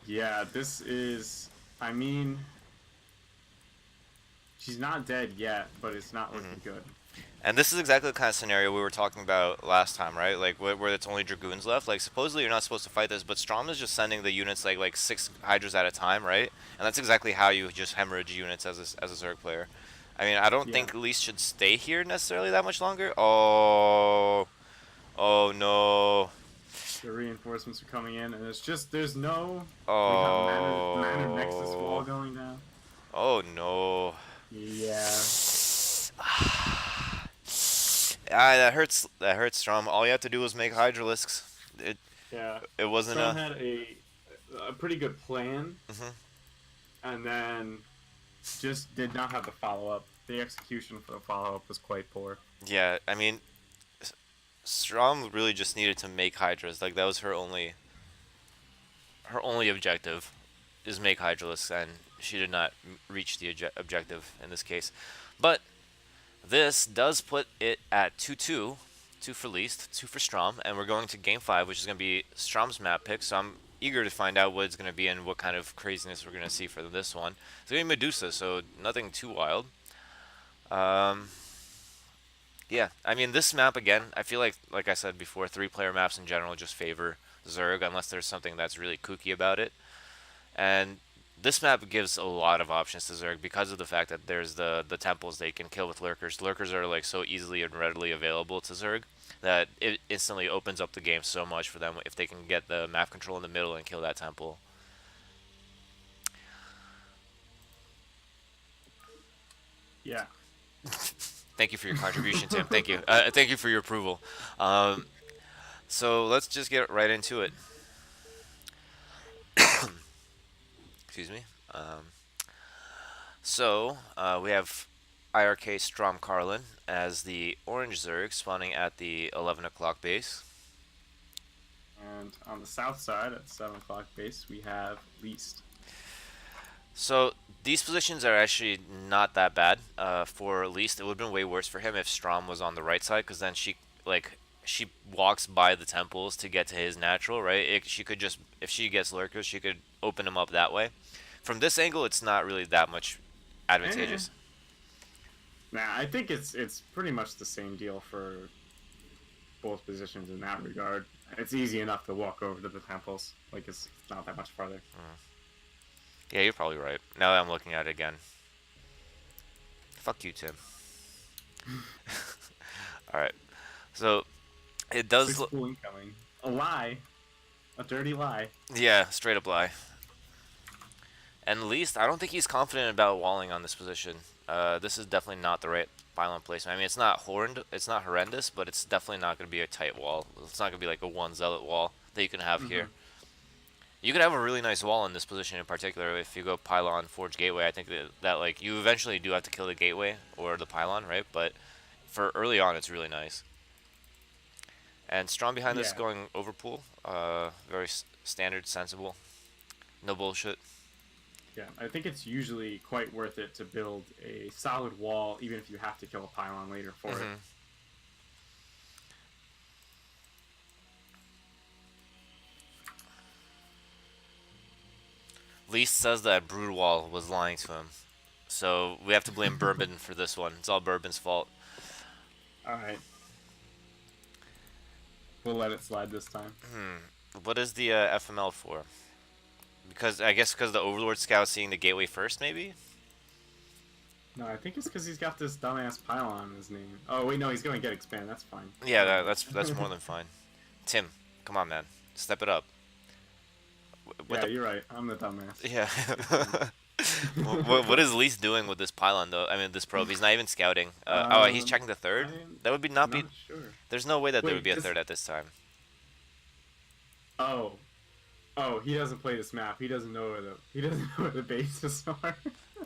S2: Yeah, this is. I mean, she's not dead yet, but it's not
S1: Mhm.
S2: looking good.
S1: And this is exactly the kind of scenario we were talking about last time, right? Like where it's only dragoons left. Like supposedly you're not supposed to fight this, but Strom is just sending the units like six hydras at a time, right? And that's exactly how you just hemorrhage units as a Zerg player. I mean, I don't
S2: Yeah,
S1: think LeaSt should stay here necessarily that much longer. Oh, oh no,
S2: the reinforcements are coming in, and it's just there's no. We got Manor Nexus wall
S1: oh,
S2: going down.
S1: oh no.
S2: Yeah,
S1: Ah, that hurts. That hurts, Strom. All you have to do was make Hydralisks. It
S2: yeah.
S1: it wasn't
S2: Strom
S1: a.
S2: had a pretty good plan,
S1: Mhm.
S2: and then just did not have the follow up. The execution for the follow up was quite poor.
S1: Yeah, I mean, Strom really just needed to make Hydras. Like that was her only objective is make Hydralisks, and she did not reach the objective in this case. But this does put it at 2-2, two for LeaSt, two for Strom, and we're going to Game 5, which is going to be Strom's map pick. So I'm eager to find out what it's going to be and what kind of craziness we're going to see for this one. It's going to be Medusa, so nothing too wild. Um, Yeah, I mean this map again. I feel like I said before, three-player maps in general just favor Zerg unless there's something that's really kooky about it. And this map gives a lot of options to Zerg because of the fact that there's the temples they can kill with lurkers. Lurkers are like so easily and readily available to Zerg that it instantly opens up the game so much for them if they can get the map control in the middle and kill that temple.
S2: Yeah,
S1: Thank you for your contribution, Tim. Thank you. Thank you for your approval. Um, so let's just get right into it. Excuse me. So we have IRK stromkarlen as the orange Zerg spawning at the 11 o'clock base.
S2: and on the south side at 7 o'clock base we have LeaSt.
S1: So these positions are actually not that bad. For LeaSt, it would have been way worse for him if Strom was on the right side, because then she walks by the temples to get to his natural, right? She could just if she gets lurkers, she could open him up that way. From this angle, it's not really that much
S2: Eh.
S1: advantageous.
S2: Nah, I think it's pretty much the same deal for both positions in that regard. It's easy enough to walk over to the temples. Like it's not that much farther.
S1: Yeah, you're probably right. Now that I'm looking at it again. Fuck you, Tim. All right. So it does
S2: Six
S1: look.
S2: pool incoming. A lie. A dirty lie.
S1: Yeah, straight up lie. And LeaSt, I don't think he's confident about walling on this position. This is definitely not the right pylon placement. I mean, it's not horrendous, but it's definitely not going to be a tight wall. It's not going to be like a one zealot wall that you can have
S2: Mm-hmm.
S1: here. You could have a really nice wall in this position in particular if you go pylon, forge, gateway. I think that like you eventually do have to kill the gateway or the pylon, right? But for early on, it's really nice. And strong behind this
S2: Yeah,
S1: going overpool. Very standard, sensible, no bullshit.
S2: yeah. I think it's usually quite worth it to build a solid wall, even if you have to kill a pylon later for it.
S1: Hmm. LeaSt says that Broodwall was lying to him, so we have to blame Bourbon for this one. It's all Bourbon's fault.
S2: All right, we'll let it slide this time.
S1: What is the FML for? Because I guess because the Overlord Scout seeing the gateway first, maybe.
S2: No, I think it's because he's got this dumbass pylon in his name. Oh wait, no, he's going to get expand. That's fine.
S1: Yeah,
S2: Whatever.
S1: that's more than fine. Tim, come on, man, step it up. What
S2: Yeah,
S1: the?
S2: you're right. I'm the dumbass.
S1: Yeah.
S2: It's fine.
S1: What is LeaSt doing with this pylon though? I mean, this probe. He's not even scouting. Oh, he's checking the third.
S2: I'm
S1: That would be not be.
S2: not sure.
S1: There's no way that there would
S2: Wait,
S1: be a
S2: this.
S1: third at this time.
S2: Oh, oh, he doesn't play this map. He doesn't know where the bases are.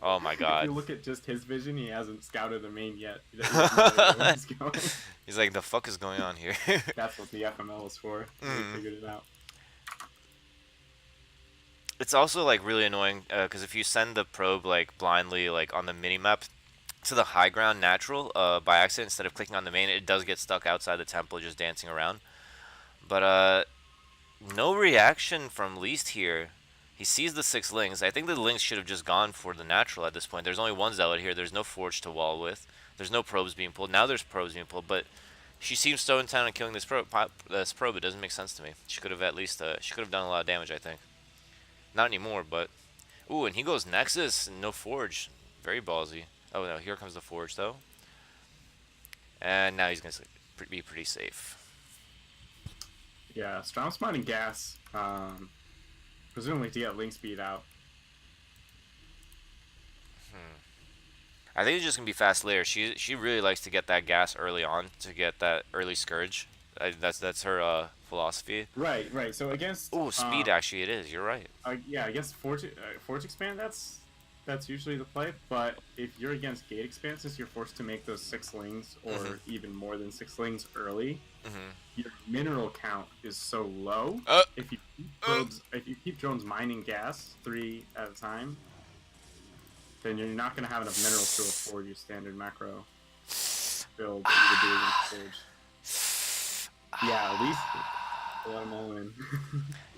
S1: Oh my
S2: If
S1: god.
S2: you look at just his vision, he hasn't scouted the main yet. He doesn't know where he's going.
S1: He's like, the fuck is going on here?
S2: That's what the FML is for. They
S1: Mm.
S2: figured it out.
S1: It's also like really annoying because if you send the probe like blindly like on the mini map to the high ground natural by accident instead of clicking on the main, it does get stuck outside the temple just dancing around. But no reaction from LeaSt here. He sees the six lings. I think the lings should have just gone for the natural at this point. There's only one zealot here. There's no forge to wall with. There's no probes being pulled. Now there's probes being pulled, but she seems so intent on killing this probe. It doesn't make sense to me. She could have at least she could have done a lot of damage. I think. Not anymore, but ooh, and he goes Nexus and no forge. Very ballsy. Oh no, here comes the forge though, and now he's gonna be pretty safe.
S2: Yeah, Strom's mining gas. Presumably to get link speed out.
S1: I think it's just gonna be fast later. She really likes to get that gas early on to get that early scourge. That's her philosophy.
S2: Right, right. So against
S1: Ooh, speed actually it is. You're right.
S2: yeah, against Forge Expand, that's usually the play. But if you're against Gate Expanses, you're forced to make those six lings or
S1: Mhm.
S2: even more than six lings early.
S1: Mhm.
S2: Your mineral count is so low.
S1: Uh,
S2: If you keep drones mining gas 3 at a time, then you're not going to have enough minerals to afford your standard macro build that you would do against Forge. Yeah, at least let them all in.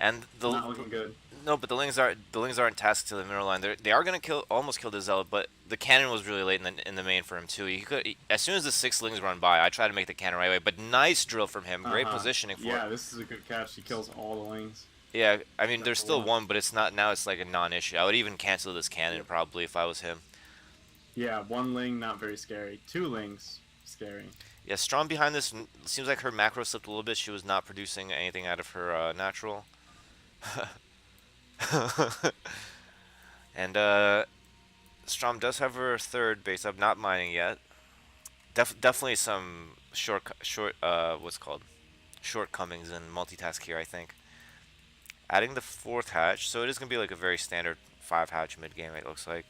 S1: and the
S2: Not looking good.
S1: no, but the lings aren't tasked to the mineral line. They are gonna almost kill the zealot, but the cannon was really late in the main for him too. As soon as the six lings run by, I try to make the cannon right away. But nice drill from him, great positioning for it.
S2: Yeah, this is a good catch. He kills all the lanes.
S1: Yeah, I mean
S2: Except
S1: there's
S2: for
S1: still
S2: one.
S1: one, but it's not now. It's like a non-issue. I would even cancel this cannon probably if I was him.
S2: Yeah, one ling, not very scary. Two lings, scary.
S1: Yeah, strong behind this. Seems like her macro slipped a little bit. She was not producing anything out of her natural. And Strom does have her third base up, not mining yet. Definitely some what's it called shortcomings in multitask here. I think adding the fourth hatch, so it is gonna be like a very standard five hatch mid game. It looks like.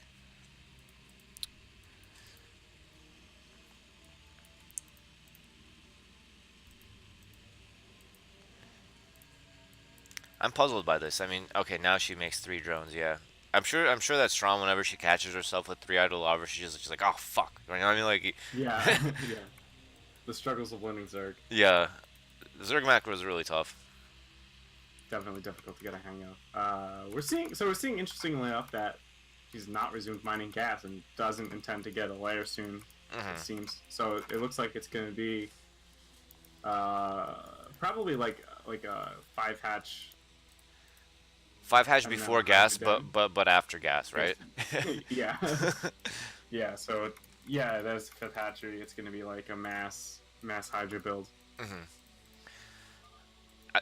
S1: I'm puzzled by this. I mean, okay, now she makes three drones. Yeah, I'm sure that's Strom. Whenever she catches herself with three idle lava, she's just like, oh fuck. You know what I mean? Like,
S2: Yeah, yeah. The struggles of winning Zerg.
S1: yeah, Zerg macro is really tough.
S2: Definitely difficult to get a hang of. We're seeing interestingly enough that she's not resumed mining gas and doesn't intend to get a layer soon. It
S1: Hmm.
S2: seems. So it looks like it's going to be probably like a five hatch.
S1: Five hatch
S2: I don't know
S1: before
S2: how
S1: gas,
S2: to do.
S1: but after gas, right?
S2: Yeah, yeah. So yeah, that's fifth hatchery. It's going to be like a mass Hydra build.
S1: Hmm.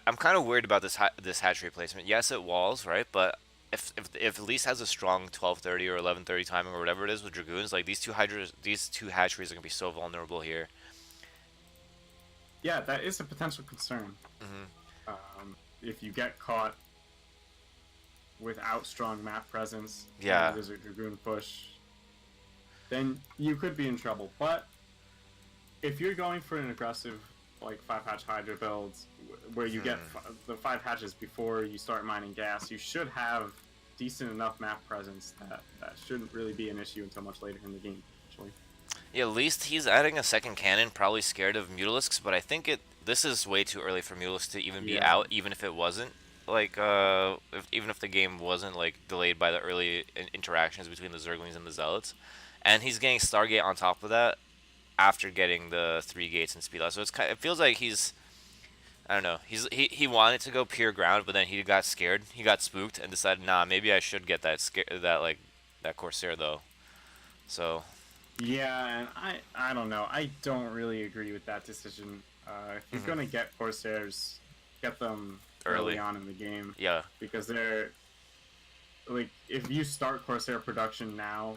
S1: I'm kind of worried about this hatchery placement. Yes, it walls, right? But if LeaSt has a strong 12:30 or 11:30 timing or whatever it is with dragoons, like these two hatcheries are gonna be so vulnerable here.
S2: Yeah, that is a potential concern.
S1: Hmm.
S2: If you get caught without strong map presence and
S1: Yeah.
S2: there's a dragoon push, then you could be in trouble. But if you're going for an aggressive like 5 hatch Hydra build where you get
S1: Hmm.
S2: the 5 hatches before you start mining gas, you should have decent enough map presence that shouldn't really be an issue until much later in the game. Actually,
S1: Yeah, LeaSt he's adding a second cannon, probably scared of Mutalisks, but I think it this is way too early for Mutalisks to even be
S2: yeah,
S1: out, even if it wasn't like even if the game wasn't like delayed by the early interactions between the Zerglings and the Zealots, and he's getting Stargate on top of that after getting the three gates and speed loss. So it feels like he's I don't know. He wanted to go pure ground, but then he got scared. He got spooked and decided, nah, maybe I should get that Corsair though. So
S2: yeah, and I don't know. I don't really agree with that decision. If you're
S1: mhm,
S2: gonna get Corsairs, get them early
S1: early,
S2: on in the game
S1: yeah,
S2: because they're like if you start Corsair production now,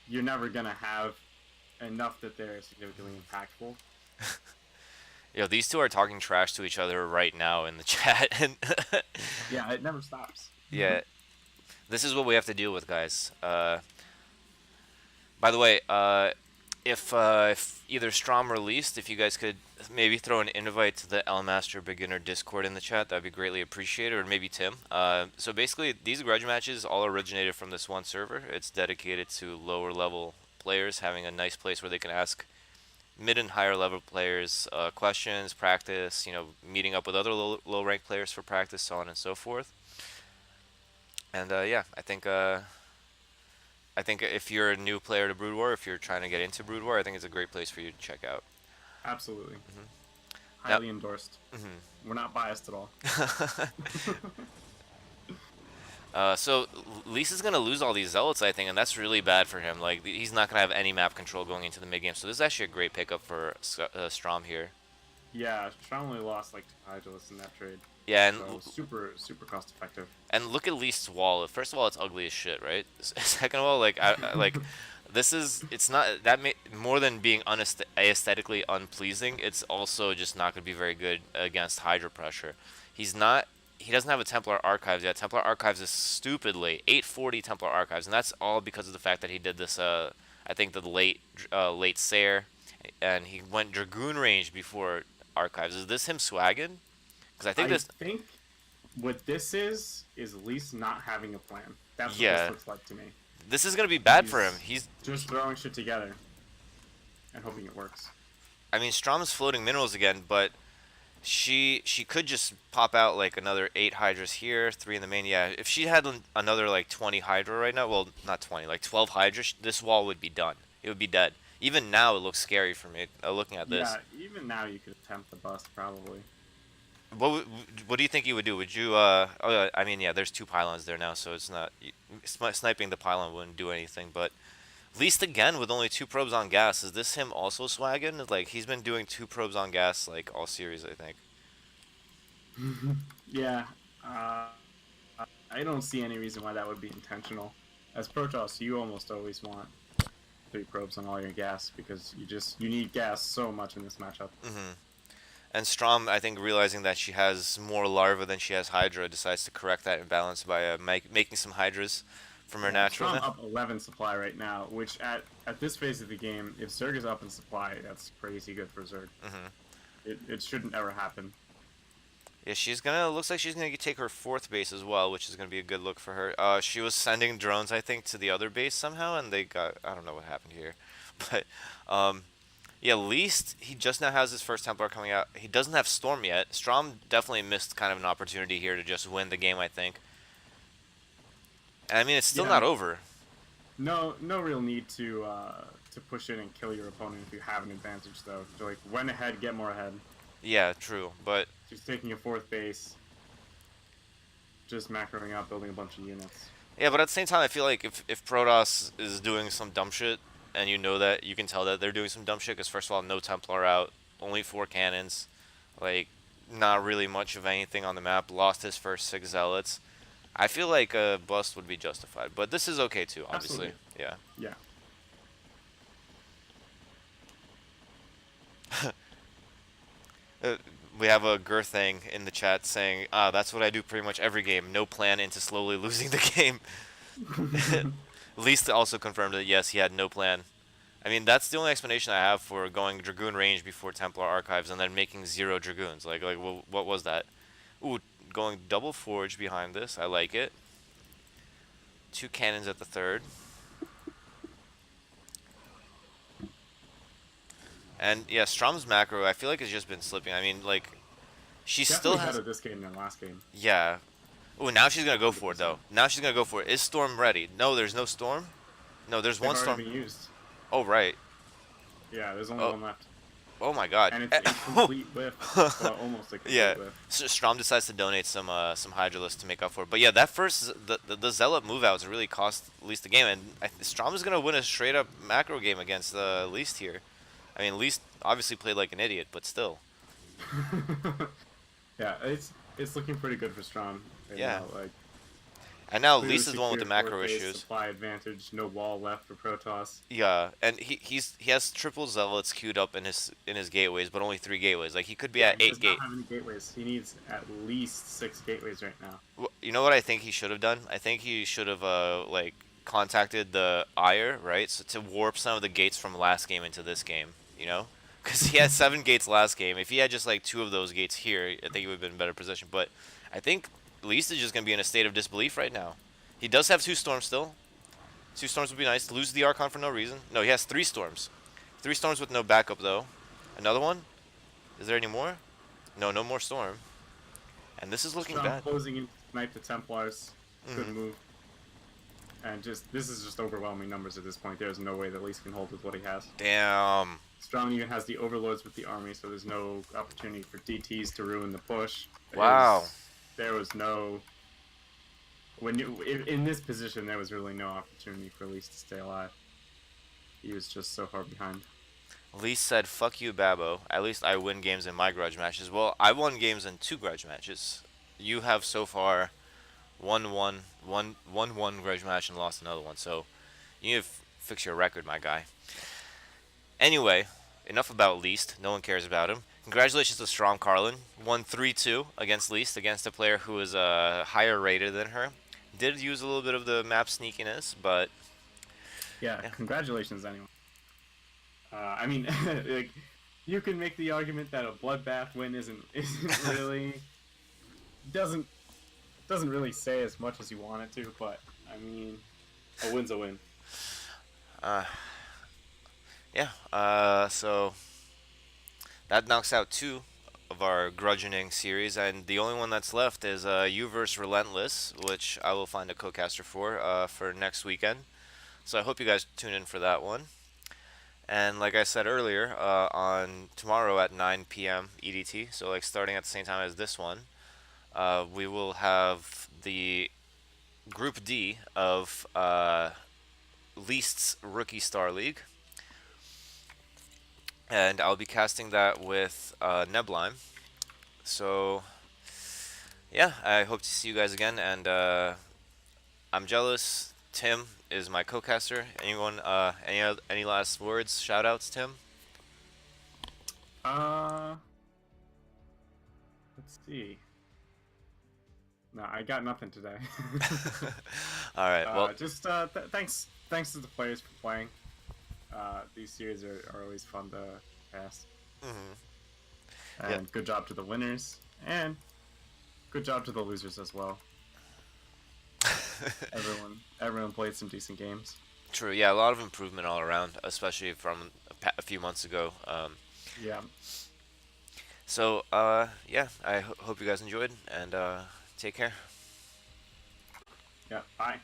S2: you're never gonna have enough that they're significantly impactful.
S1: these two are talking trash to each other right now in the chat, and
S2: Yeah, it never stops.
S1: yeah, this is what we have to deal with, guys. By the way, if either Strom or LeaSt, if you guys could maybe throw an invite to the Elmaster Beginner Discord in the chat, that'd be greatly appreciated, or maybe Tim. So basically, these grudge matches all originated from this one server. It's dedicated to lower level players having a nice place where they can ask mid and higher level players questions, practice, meeting up with other low rank players for practice, so on and so forth. And yeah, I think if you're a new player to Brood War, if you're trying to get into Brood War, I think it's a great place for you to check out.
S2: Absolutely,
S1: Now,
S2: highly endorsed.
S1: mhm.
S2: We're not biased at all.
S1: So LeaSt is gonna lose all these zealots, I think, and that's really bad for him. Like he's not gonna have any map control going into the mid game. So this is actually a great pickup for Strom here.
S2: Yeah, Sean only lost like 2 Hydralists in that trade,
S1: Yeah,
S2: so super cost effective.
S1: and look at LeaSt's wall. First of all, it's ugly as shit, right? Second of all, like this is it's not that more than being aesthetically unpleasing. It's also just not gonna be very good against Hydra pressure. He's not. He doesn't have a Templar Archives yet. Templar Archives is stupid late, 840 Templar Archives, and that's all because of the fact that he did this. I think the late Sayer, and he went Dragoon range before Archives. Is this him swagging? Because I think
S2: I
S1: this.
S2: think what this is LeaSt not having a plan. That's what this
S1: Yeah,
S2: looks like to me.
S1: this is gonna be bad for him.
S2: He's
S1: He's.
S2: just throwing shit together and hoping it works.
S1: I mean, Strom's floating minerals again, but she could just pop out like another 8 Hydras here, three in the main. Yeah, if she had another like 20 Hydra right now, well, not 20, like 12 Hydra, this wall would be done. It would be dead. Even now, it looks scary for me looking at this.
S2: Yeah, even now you could attempt the bust probably.
S1: What do you think you would do? Would you? Oh, yeah, I mean, yeah, there's two pylons there now, so it's not sniping the pylon wouldn't do anything. But LeaSt again with only two probes on gas. Is this him also swagging? Like he's been doing two probes on gas like all series, I think.
S2: Yeah, uh, I don't see any reason why that would be intentional. As Protoss, you almost always want 3 probes on all your gas because you need gas so much in this matchup.
S1: Hmm. And Strom, I think, realizing that she has more larva than she has Hydra, decides to correct that imbalance by making some Hydras from her
S2: Yeah,
S1: natural
S2: Strom
S1: then.
S2: up 11 supply right now, which at this phase of the game, if Zerg is up in supply, that's crazy good for Zerg.
S1: Hmm.
S2: It shouldn't ever happen.
S1: Yeah, looks like she's gonna take her fourth base as well, which is gonna be a good look for her. She was sending drones, I think, to the other base somehow, and I don't know what happened here. But, um, yeah, LeaSt, he just now has his first Templar coming out. He doesn't have Storm yet. Strom definitely missed kind of an opportunity here to just win the game, I think. And I mean, it's still
S2: Yeah,
S1: not over.
S2: no real need to push in and kill your opponent if you have an advantage though. So, like went ahead, get more ahead.
S1: Yeah, true. But
S2: Just taking a fourth base, just macroing out, building a bunch of units.
S1: yeah, but at the same time, I feel like if Protoss is doing some dumb shit, and you know that, you can tell that they're doing some dumb shit, because first of all, no Templar out, only 4 cannons, like, not really much of anything on the map, lost his first 6 Zealots. I feel like a bust would be justified, but this is okay too, obviously.
S2: Absolutely.
S1: Yeah.
S2: Yeah.
S1: Uh, we have a Girthang in the chat saying, "Ah, that's what I do pretty much every game. No plan into slowly losing the game." LeaSt also confirmed that yes, he had no plan. I mean, that's the only explanation I have for going Dragoon range before Templar Archives and then making zero Dragoons. Like, what was that? Ooh, going double forge behind this. I like it. Two cannons at the third. And yeah, Strom's macro, I feel like has just been slipping. I mean, like, she still
S2: Definitely
S1: has.
S2: better this game than last game.
S1: Yeah. Oh, now she's gonna go for it
S2: 100%.
S1: though. Now she's gonna go for it. Is Storm ready? No, there's no Storm. No, there's
S2: They've
S1: one
S2: already
S1: Storm.
S2: been used.
S1: Oh right.
S2: Yeah, there's only
S1: Oh,
S2: one left.
S1: oh my God.
S2: And it's a complete whiff. Well, almost a
S1: Yeah.
S2: complete whiff.
S1: So Strom decides to donate some Hydralisk to make up for it. But yeah, that first the Zealot move outs really cost LeaSt the game, and Strom is gonna win a straight up macro game against LeaSt here. I mean, LeaSt obviously played like an idiot, but still.
S2: Yeah, it's looking pretty good for Strom right
S1: Yeah.
S2: now. Like
S1: And now
S2: clearly
S1: LeaSt is the one with the
S2: secured fourth
S1: macro
S2: base,
S1: issues.
S2: supply advantage, no wall left for Protoss.
S1: Yeah, and he has triple zealots queued up in his gateways, but only three gateways. Like he could be
S2: Yeah,
S1: at
S2: he
S1: eight
S2: does not
S1: gate.
S2: have any gateways. He needs at least 6 gateways right now.
S1: You know what I think he should have done? I think he should have like contacted the Ire, right? So to warp some of the gates from last game into this game, you know? Because he had 7 gates last game. If he had just like 2 of those gates here, I think he would have been in better position. But I think LeaSt is just gonna be in a state of disbelief right now. He does have 2 storms still. 2 storms would be nice. Lose the Archon for no reason. No, he has 3 storms. 3 storms with no backup though. Another one? Is there any more? No, no more storm. And this is looking
S2: Strom
S1: bad.
S2: closing in Knight the Templars. Good
S1: Hmm.
S2: move. And just this is just overwhelming numbers at this point. There's no way that LeaSt can hold with what he has.
S1: Damn.
S2: Strom even has the overlords with the army, so there's no opportunity for DTs to ruin the push.
S1: Wow.
S2: There was no when you in this position there was really no opportunity for LeaSt to stay alive. He was just so far behind.
S1: LeaSt said, "Fuck you, Babbo. At least I win games in my grudge matches." Well, I won games in 2 grudge matches. You have so far won one grudge match and lost another one. So you need to fix your record, my guy. Anyway, enough about LeaSt. No one cares about him. Congratulations to stromkarlen. Won 3-2 against LeaSt, against a player who is higher rated than her. Did use a little bit of the map sneakiness, but
S2: Yeah,
S1: yeah.
S2: congratulations, anyone. I mean, like, you can make the argument that a bloodbath win isn't really doesn't doesn't really say as much as you want it to, but I mean, a win's a win.
S1: Uh, yeah. So that knocks out 2 of our Grudgening series, and the only one that's left is You vs Relentless, which I will find a co-caster for next weekend. So I hope you guys tune in for that one. And like I said earlier, on tomorrow at 9 p.m. EDT, so like starting at the same time as this one, we will have the Group D of LeaSt's Rookie Star League, and I'll be casting that with Neblime. So yeah, I hope to see you guys again, and I'm jealous. Tim is my co-caster. Anyone? Any last words? Shout outs, Tim.
S2: Uh, let's see. No, I got nothing today.
S1: All right. Well,
S2: Just thanks to the players for playing. These series are always fun to cast.
S1: mhm. Yeah.
S2: And good job to the winners, and good job to the losers as well. Everyone played some decent games.
S1: True. Yeah, a lot of improvement all around, especially from a few months ago.
S2: Yeah.
S1: So yeah, I hope you guys enjoyed, and take care.
S2: Yeah. Bye.